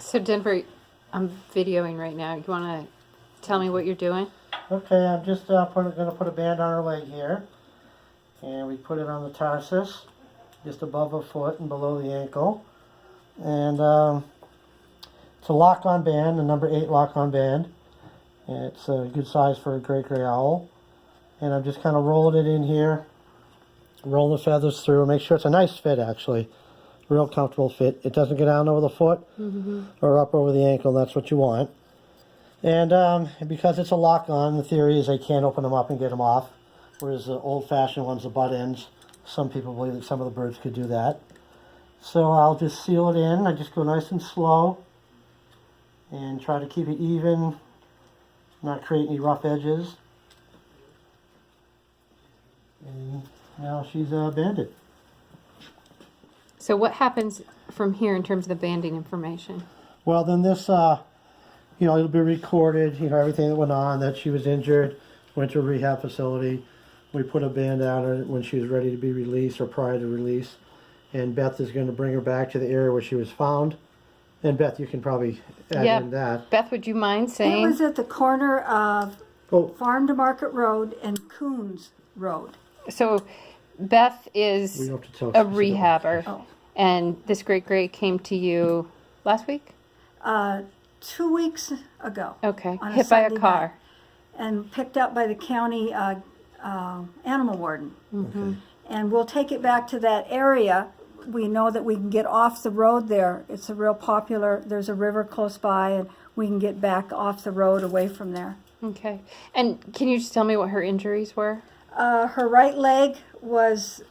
So Denver, I'm videoing right now. You want to tell me what you're doing? Okay, I'm just going to put a band on her leg here. And we put it on the tarsus, just above her foot and below the ankle. And it's a lock-on band, a number 8 lock-on band. And it's a good size for a great gray owl. And I'm just kind of rolling it in here, roll the feathers through, make sure it's a nice fit actually. Real comfortable fit. It doesn't go down over the foot or up over the ankle. That's what you want. And because it's a lock-on, the theory is they can't open them up and get them off. Whereas the old-fashioned ones, the butt ends, some people believe that some of the birds could do that. So I'll just seal it in. I just go nice and slow and try to keep it even, not create any rough edges. And now she's banded. So what happens from here in terms of the banding information? Well, then this, it'll be recorded, everything that went on, that she was injured, went to a rehab facility. We put a band on her when she was ready to be released or prior to release. And Beth is going to bring her back to the area where she was found. And Beth, you can probably add in that. Beth, would you mind It saying? was at the corner of Farm to Market Road and Coons Road. So Beth We is don't have to tell a specific- rehabber. Oh. And this great gray came to you last week? 2 weeks ago. Okay. On a Hit by a Sunday car. night. And picked up by the county animal warden. Okay. And we'll take it back to that area. We know that we can get off the road there. It's a real popular, there's a river close by, and we can get back off the road away from there. Okay. And can you just tell me what her injuries were? Her right leg was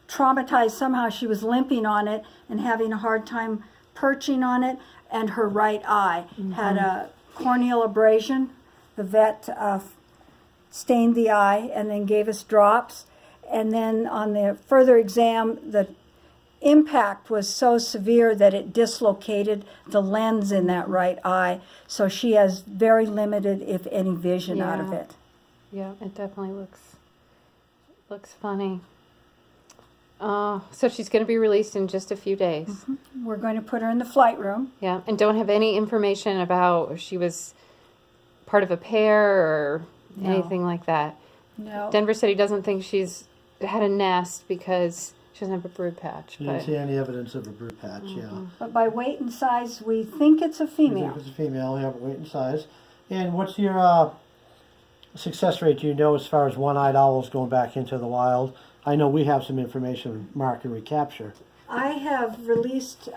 traumatized somehow. She was limping on it and having a hard time perching on it. And her right eye had a corneal abrasion. The vet stained the eye and then gave us drops. And then on the further exam, the impact was so severe that it dislocated the lens in that right eye. So she has very limited, if any, vision out of Yeah. it. Yeah, it definitely looks funny. So she's going to be released in just a few days. We're going to put her in the flight room. Yeah, and don't have any information about if she was part of a pair or No. anything like that. No. Denver said he doesn't think she's had a nest because she doesn't have a brood patch. She didn't But see any evidence of a brood patch, But by weight and size, we think it's a We think female. it's a female, we have a weight and size. And what's your success rate, do you know, as far as one-eyed owls going back into the wild? I know we have some information, mark and recapture. I have released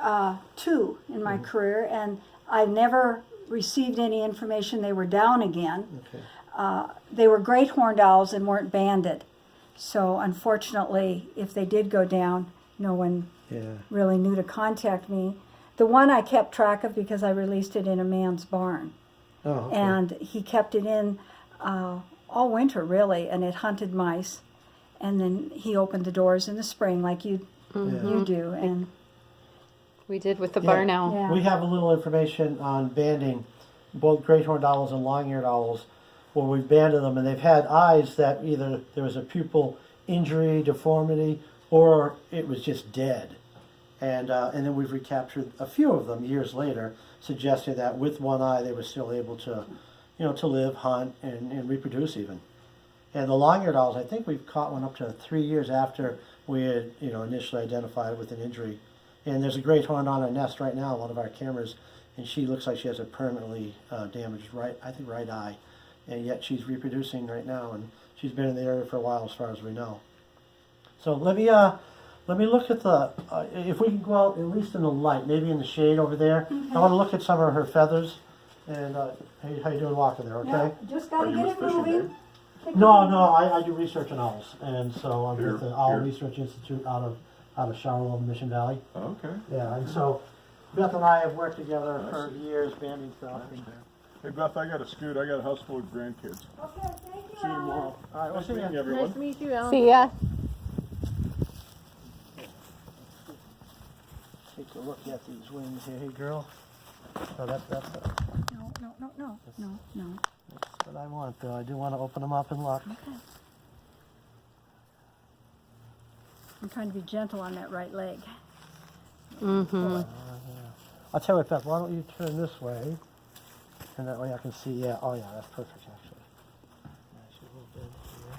2 in my career, and I never received any information they were down again. Okay. They were great horned owls and weren't banded. So unfortunately, if they did go down, no one Yeah. really knew to contact me. The one I kept track of because I released it in a man's barn. Oh, okay. And he kept it in all winter, really, and it hunted mice. And then he opened the doors in the spring like you do. And we did with the Yeah. barn owl. Yeah. We have a little information on banding both great horned owls and long-eared owls, where we've banded them, and they've had eyes that either there was a pupil injury, deformity, or it was just dead. And then we've recaptured a few of them years later, suggesting that with one eye they were still able to, to live, hunt, and reproduce even. And the long-eared owls, I think we've caught one up to 3 years after we had, initially identified with an injury. And there's a great horn on a nest right now, one of our cameras, and she looks like she has a permanently damaged right eye. And yet she's reproducing right now, and she's been in the area for a while as far as we know. So let me look at the, if we can go out at least in the light, maybe in the shade over there. I want to look at some of her feathers. And how you doing walking there, okay? yeah, just got to get it moving. No, I do research on owls, and so I'm with the Owl Research Institute out of Charlotte, Mission Valley. Oh, okay. Yeah, and so Beth and I have worked together for years, banding stuff. Hey Beth, I got to scoot. I got a house full of grandkids. Okay, thank you. See you tomorrow. All right, we'll Nice see meeting you. everyone. Nice to meet you, Alan. See ya. Take a look at these wings here, hey girl. So that's No. what I want, though. I do want to open them up and look. Okay. I'm trying to be gentle on that right leg. Mm-hmm. I'll tell you what, Beth, why don't you turn this way? And that way I can see, yeah, oh yeah, that's perfect actually. Yeah, she's a little bit here.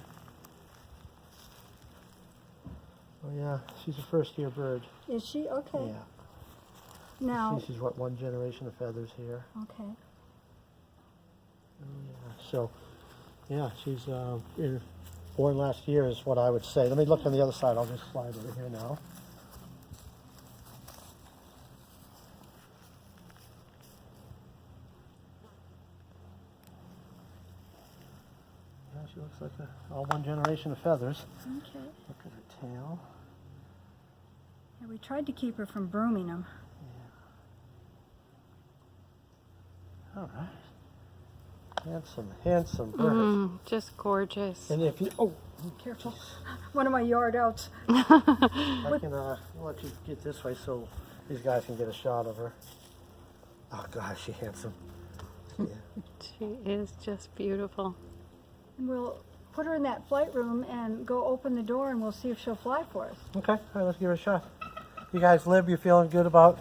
Oh yeah, she's a first year bird. Is she? Okay. Yeah. Now, See, she's what, one generation of feathers here. okay. Yeah. So, yeah, she's born last year is what I would say. Let me look on the other side. I'll just slide over here now. Yeah, she looks like all one generation of feathers. Okay. Look at her tail. Yeah, we tried to keep her from brooming them. All right. Handsome bird. Just gorgeous. And if you, oh, Careful. One of my yard outs. I can let you get this way so these guys can get a shot of her. Oh gosh, she's handsome. Yeah. She is just beautiful. And we'll put her in that flight room and go open the door and we'll see if she'll fly for us. Okay, all right, let's give her a shot. You guys live, you feeling good about